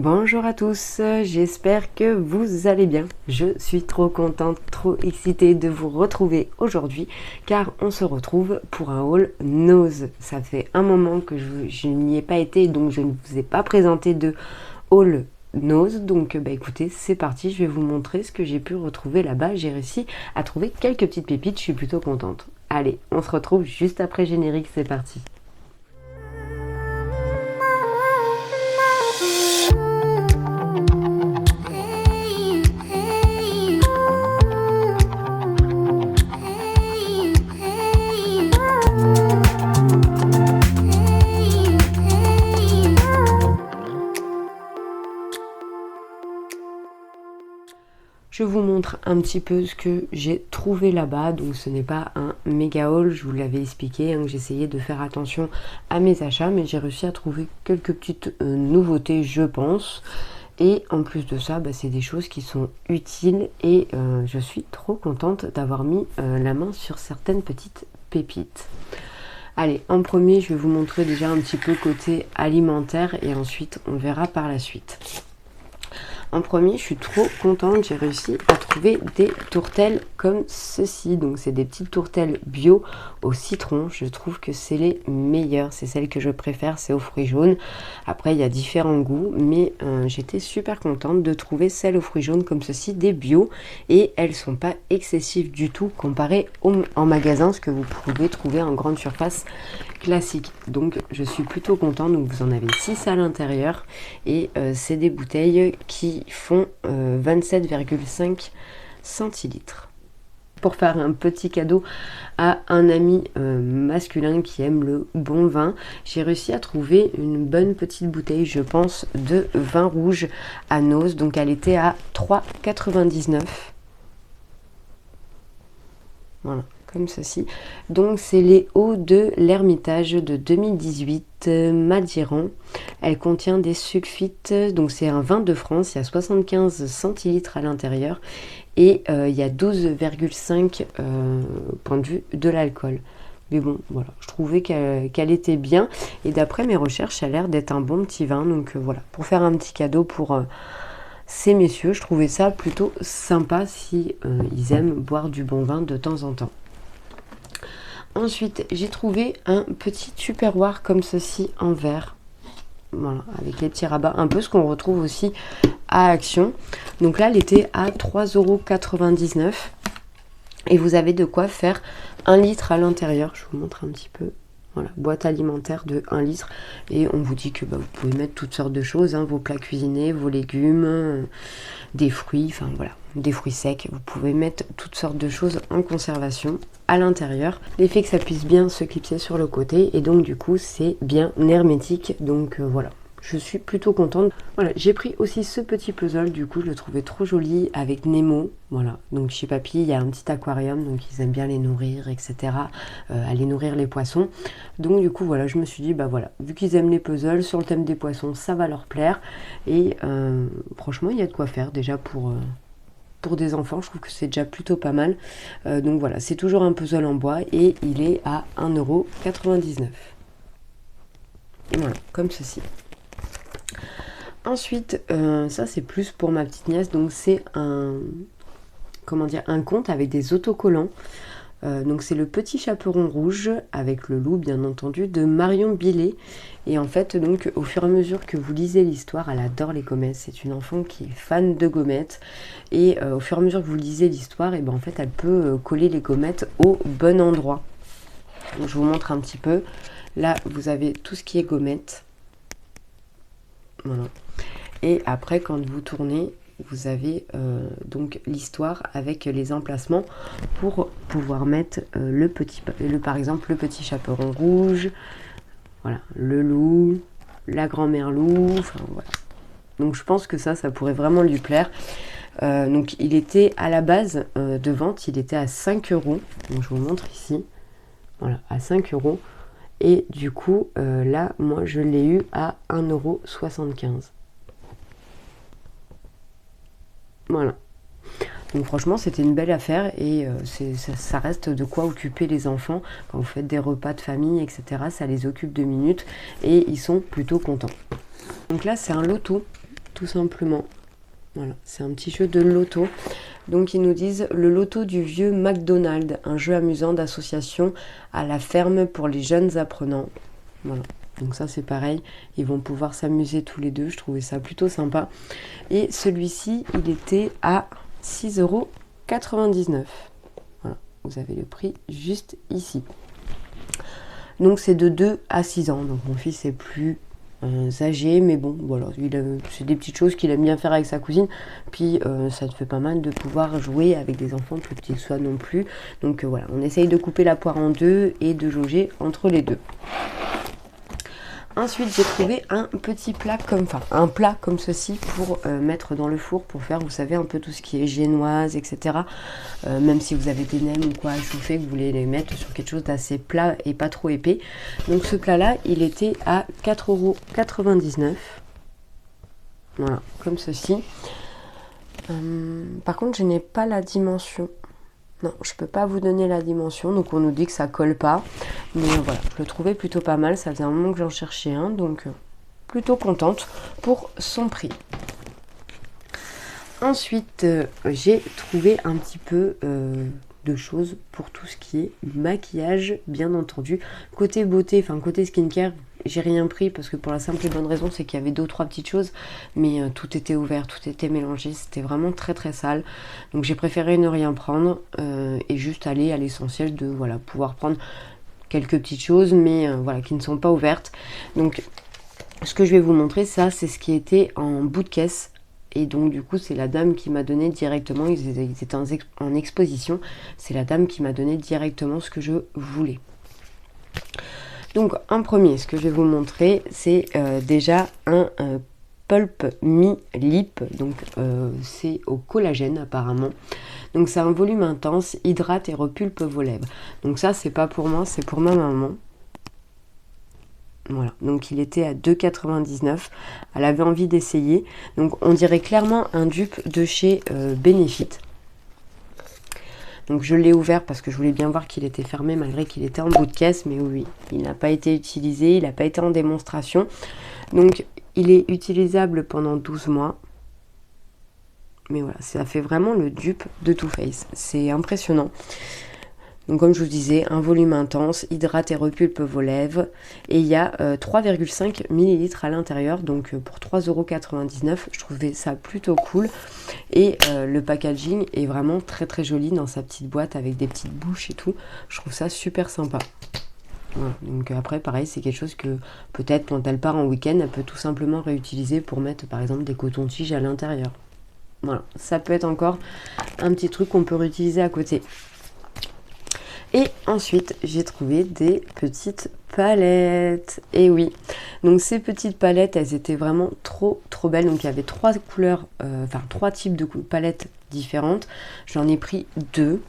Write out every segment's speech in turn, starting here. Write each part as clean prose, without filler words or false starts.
Bonjour à tous, j'espère que vous allez bien. Je suis trop contente, trop excitée de vous retrouver aujourd'hui car on se retrouve pour un haul Nose. Ça fait un moment que je n'y ai pas été, donc je ne vous ai pas présenté de haul Nose. Donc écoutez, c'est parti, je vais vous montrer ce que j'ai pu retrouver là-bas. J'ai réussi à trouver quelques petites pépites, je suis plutôt contente. Allez, on se retrouve juste après générique, c'est parti. Je vous montre un petit peu ce que j'ai trouvé là-bas, donc ce n'est pas un méga haul, je vous l'avais expliqué, hein, que j'essayais de faire attention à mes achats, mais j'ai réussi à trouver quelques petites nouveautés, je pense. Et en plus de ça, c'est des choses qui sont utiles et je suis trop contente d'avoir mis la main sur certaines petites pépites. Allez, en premier, je vais vous montrer déjà un petit peu côté alimentaire et ensuite on verra par la suite. En premier, je suis trop contente, j'ai réussi à trouver des tourtelles comme ceci. Donc c'est des petites tourtelles bio au citron. Je trouve que c'est les meilleures, c'est celles que je préfère, c'est aux fruits jaunes. Après, il y a différents goûts, mais j'étais super contente de trouver celles aux fruits jaunes comme ceci, des bio. Et elles sont pas excessives du tout comparées en magasin, ce que vous pouvez trouver en grande surface classique. Donc je suis plutôt contente. Donc vous en avez 6 à l'intérieur et c'est des bouteilles qui font 27,5 centilitres. Pour faire un petit cadeau à un ami masculin qui aime le bon vin, j'ai réussi à trouver une bonne petite bouteille, je pense, de vin rouge à Nose. Donc elle était à 3,99 €. Voilà, comme ceci. Donc c'est les eaux de l'Ermitage de 2018 Madiran. Elle contient des sulfites, donc c'est un vin de France, il y a 75 centilitres à l'intérieur et il y a 12,5 points de vue de l'alcool. Mais bon, voilà, je trouvais qu'elle était bien et d'après mes recherches, ça a l'air d'être un bon petit vin. Donc voilà, pour faire un petit cadeau pour ces messieurs, je trouvais ça plutôt sympa si ils aiment boire du bon vin de temps en temps. Ensuite, j'ai trouvé un petit tupperware comme ceci en verre. Voilà, avec les petits rabats, un peu ce qu'on retrouve aussi à Action. Donc là, elle était à 3,99 € et vous avez de quoi faire 1 litre à l'intérieur. Je vous montre un petit peu. Voilà, boîte alimentaire de 1 litre et on vous dit que vous pouvez mettre toutes sortes de choses, hein, vos plats cuisinés, vos légumes, des fruits, enfin voilà, des fruits secs. Vous pouvez mettre toutes sortes de choses en conservation à l'intérieur. L'effet que ça puisse bien se clipser sur le côté et donc du coup c'est bien hermétique. Donc voilà. Je suis plutôt contente. Voilà, j'ai pris aussi ce petit puzzle, du coup je le trouvais trop joli avec Nemo. Voilà, donc chez Papy il y a un petit aquarium, donc ils aiment bien les nourrir, etc. Aller nourrir les poissons. Donc du coup voilà, je me suis dit voilà, vu qu'ils aiment les puzzles sur le thème des poissons, ça va leur plaire. Et franchement il y a de quoi faire déjà pour des enfants, je trouve que c'est déjà plutôt pas mal. Donc voilà, c'est toujours un puzzle en bois et il est à 1,99 €. Voilà, comme ceci. Ensuite, ça c'est plus pour ma petite nièce, donc c'est un conte avec des autocollants. Donc c'est le petit chaperon rouge avec le loup bien entendu de Marion Billet. Et en fait donc au fur et à mesure que vous lisez l'histoire, elle adore les gommettes, c'est une enfant qui est fan de gommettes et au fur et à mesure que vous lisez l'histoire, et en fait elle peut coller les gommettes au bon endroit. Donc je vous montre un petit peu. Là vous avez tout ce qui est gommettes. Voilà. Et après quand vous tournez, vous avez donc l'histoire avec les emplacements pour pouvoir mettre par exemple le petit chaperon rouge, voilà, le loup, la grand-mère loup, enfin voilà. Donc je pense que ça pourrait vraiment lui plaire. Donc il était à la base de vente, il était à 5 €. Donc je vous montre ici, voilà, à 5 €. Et du coup là moi je l'ai eu à 1,75 €. Voilà. Donc franchement c'était une belle affaire et ça reste de quoi occuper les enfants quand vous faites des repas de famille, etc. Ça les occupe 2 minutes et ils sont plutôt contents. Donc là c'est un loto tout simplement. Voilà, c'est un petit jeu de loto. Donc ils nous disent le loto du vieux McDonald's, un jeu amusant d'association à la ferme pour les jeunes apprenants. Voilà, donc ça c'est pareil, ils vont pouvoir s'amuser tous les deux, je trouvais ça plutôt sympa. Et celui-ci, il était à 6,99 €. Voilà, vous avez le prix juste ici. Donc c'est de 2 à 6 ans, donc mon fils est plus âgé, mais bon, voilà, c'est des petites choses qu'il aime bien faire avec sa cousine. Puis ça te fait pas mal de pouvoir jouer avec des enfants plus petits que soi non plus. Donc voilà, on essaye de couper la poire en deux et de jauger entre les deux. Ensuite, j'ai trouvé un petit plat un plat comme ceci pour mettre dans le four pour faire, vous savez, un peu tout ce qui est génoise, etc. Même si vous avez des nems ou quoi à chauffer, que vous voulez les mettre sur quelque chose d'assez plat et pas trop épais. Donc ce plat-là, il était à 4,99 €. Voilà, comme ceci. Par contre, je n'ai pas la dimension. Non, je peux pas vous donner la dimension, donc on nous dit que ça colle pas. Mais voilà, je le trouvais plutôt pas mal, ça faisait un moment que j'en cherchais un, donc plutôt contente pour son prix. Ensuite, j'ai trouvé un petit peu de choses pour tout ce qui est maquillage, bien entendu. Côté beauté, enfin côté skincare, j'ai rien pris parce que pour la simple et bonne raison, c'est qu'il y avait 2 ou 3 petites choses, mais tout était ouvert, tout était mélangé, c'était vraiment très très sale. Donc j'ai préféré ne rien prendre et juste aller à l'essentiel de voilà, pouvoir prendre quelques petites choses, mais voilà, qui ne sont pas ouvertes. Donc ce que je vais vous montrer, ça, c'est ce qui était en bout de caisse. Et donc du coup c'est la dame qui m'a donné directement, ils étaient en exposition, c'est la dame qui m'a donné directement ce que je voulais. Donc en premier, ce que je vais vous montrer, c'est déjà un Pulp Me Lip, donc c'est au collagène apparemment. Donc c'est un volume intense, hydrate et repulpe vos lèvres. Donc ça c'est pas pour moi, c'est pour ma maman. Voilà, donc il était à 2,99 €. Elle avait envie d'essayer. Donc on dirait clairement un dupe de chez Benefit. Donc je l'ai ouvert parce que je voulais bien voir qu'il était fermé malgré qu'il était en bout de caisse. Mais oui, il n'a pas été utilisé, il n'a pas été en démonstration. Donc il est utilisable pendant 12 mois. Mais voilà, ça fait vraiment le dupe de Too Faced. C'est impressionnant. Donc comme je vous disais, un volume intense, hydrate et repulpe vos lèvres. Et il y a 3,5 ml à l'intérieur, donc pour 3,99 €, je trouvais ça plutôt cool. Et le packaging est vraiment très très joli dans sa petite boîte avec des petites bouches et tout. Je trouve ça super sympa. Voilà. Donc après pareil, c'est quelque chose que peut-être quand elle part en week-end, elle peut tout simplement réutiliser pour mettre par exemple des cotons-tiges à l'intérieur. Voilà, ça peut être encore un petit truc qu'on peut réutiliser à côté. Et ensuite, j'ai trouvé des petites palettes. Et oui, donc ces petites palettes, elles étaient vraiment trop trop belles. Donc il y avait 3 couleurs, enfin 3 types de palettes différentes. J'en ai pris 2.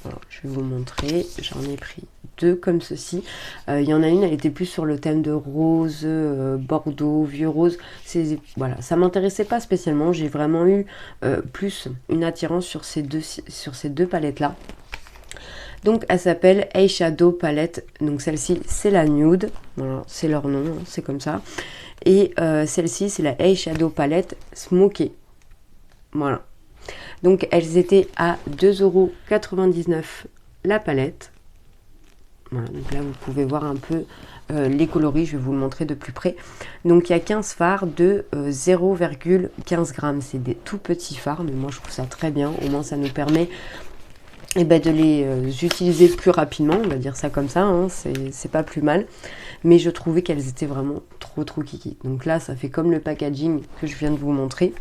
Alors, je vais vous montrer. J'en ai pris 2 comme ceci. Il y en a une, elle était plus sur le thème de rose, bordeaux, vieux rose. Voilà, ça m'intéressait pas spécialement. J'ai vraiment eu plus une attirance sur ces deux palettes-là. Donc elle s'appelle Eyeshadow Palette, donc celle-ci c'est la nude, voilà, c'est leur nom, hein, c'est comme ça. Et celle-ci c'est la Eyeshadow Palette Smoky. Voilà. Donc elles étaient à 2,99 € la palette. Voilà, donc là vous pouvez voir un peu les coloris, je vais vous le montrer de plus près. Donc il y a 15 fards de 0,15 g, c'est des tout petits fards, mais moi je trouve ça très bien, au moins ça nous permet de les utiliser plus rapidement, on va dire ça comme ça, hein, c'est pas plus mal. Mais je trouvais qu'elles étaient vraiment trop trop kiki. Donc là, ça fait comme le packaging que je viens de vous montrer.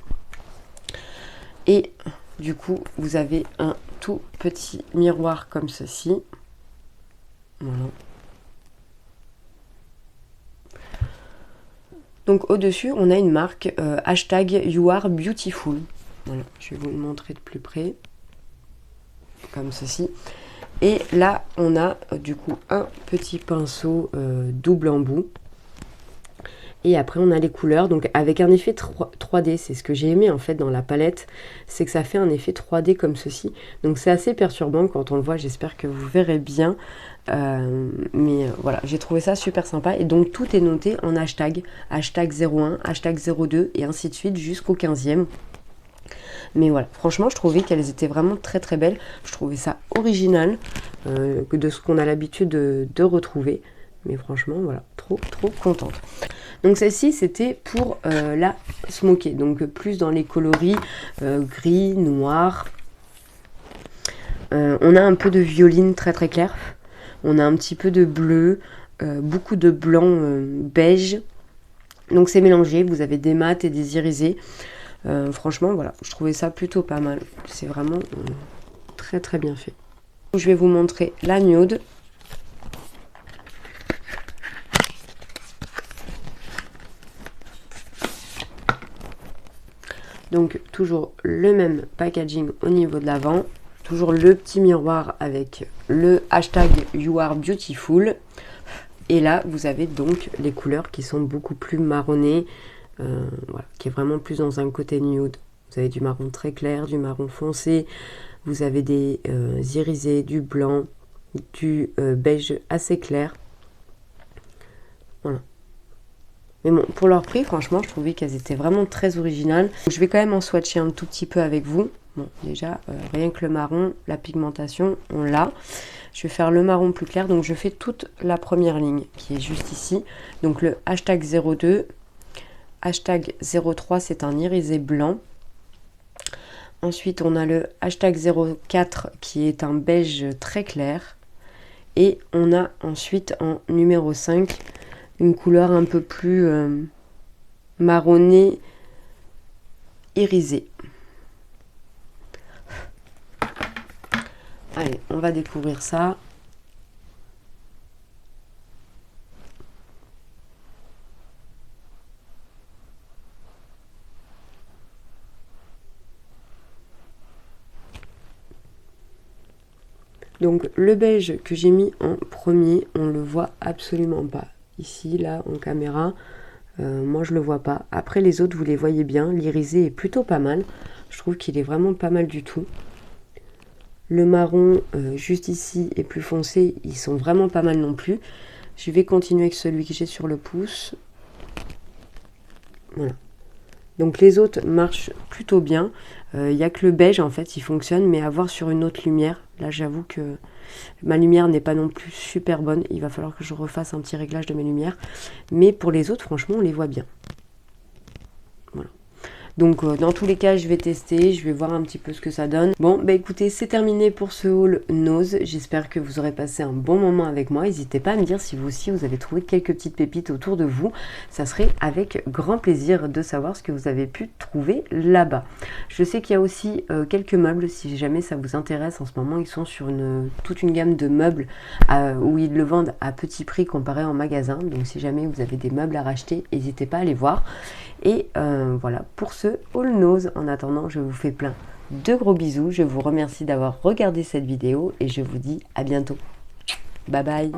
Et du coup, vous avez un tout petit miroir comme ceci. Voilà. Donc au-dessus, on a une marque hashtag You Are Beautiful. Voilà, je vais vous le montrer de plus près. Comme ceci. Et là, on a du coup un petit pinceau double embout. Et après, on a les couleurs. Donc avec un effet 3D, c'est ce que j'ai aimé en fait dans la palette. C'est que ça fait un effet 3D comme ceci. Donc c'est assez perturbant quand on le voit. J'espère que vous verrez bien. Voilà, j'ai trouvé ça super sympa. Et donc tout est noté en hashtag, hashtag 01, hashtag 02 et ainsi de suite jusqu'au 15e. Mais voilà, franchement, je trouvais qu'elles étaient vraiment très très belles. Je trouvais ça original de ce qu'on a l'habitude de retrouver. Mais franchement, voilà, trop contente. Donc celle-ci, c'était pour la smokey. Donc plus dans les coloris gris, noir. On a un peu de violine très très clair. On a un petit peu de bleu, beaucoup de blanc beige. Donc c'est mélangé, vous avez des mats et des irisés. Franchement, voilà, je trouvais ça plutôt pas mal. C'est vraiment très très bien fait. Je vais vous montrer la nude. Donc toujours le même packaging au niveau de l'avant. Toujours le petit miroir avec le hashtag You Are Beautiful. Et là, vous avez donc les couleurs qui sont beaucoup plus marronnées. Voilà, qui est vraiment plus dans un côté nude. Vous avez du marron très clair, du marron foncé. Vous avez des irisés, du blanc, du beige assez clair. Voilà. Mais bon, pour leur prix, franchement, je trouvais qu'elles étaient vraiment très originales. Je vais quand même en swatcher un tout petit peu avec vous. Bon, déjà, rien que le marron, la pigmentation, on l'a. Je vais faire le marron plus clair. Donc, je fais toute la première ligne qui est juste ici. Donc, le hashtag 02. Hashtag 03, c'est un irisé blanc. Ensuite, on a le hashtag 04 qui est un beige très clair. Et on a ensuite en numéro 5 une couleur un peu plus marronnée, irisée. Allez, on va découvrir ça. Donc le beige que j'ai mis en premier, on le voit absolument pas. Ici, là, en caméra, moi je le vois pas. Après les autres, vous les voyez bien. L'irisé est plutôt pas mal. Je trouve qu'il est vraiment pas mal du tout. Le marron, juste ici, est plus foncé. Ils sont vraiment pas mal non plus. Je vais continuer avec celui que j'ai sur le pouce. Voilà. Donc les autres marchent plutôt bien. Il n'y a que le beige en fait, il fonctionne, mais à voir sur une autre lumière. Là j'avoue que ma lumière n'est pas non plus super bonne. Il va falloir que je refasse un petit réglage de mes lumières. Mais pour les autres, franchement, on les voit bien. Voilà. Donc dans tous les cas, je vais tester, je vais voir un petit peu ce que ça donne. Bon, bah écoutez, c'est terminé pour ce haul Nose. J'espère que vous aurez passé un bon moment avec moi. N'hésitez pas à me dire si vous aussi vous avez trouvé quelques petites pépites autour de vous. Ça serait avec grand plaisir de savoir ce que vous avez pu trouver là-bas. Je sais qu'il y a aussi quelques meubles, si jamais ça vous intéresse. En ce moment, ils sont sur toute une gamme de meubles où ils le vendent à petit prix comparé en magasin. Donc si jamais vous avez des meubles à racheter, n'hésitez pas à les voir. Et voilà pour ce haul Nose. En attendant, je vous fais plein de gros bisous. Je vous remercie d'avoir regardé cette vidéo et je vous dis à bientôt. Bye bye.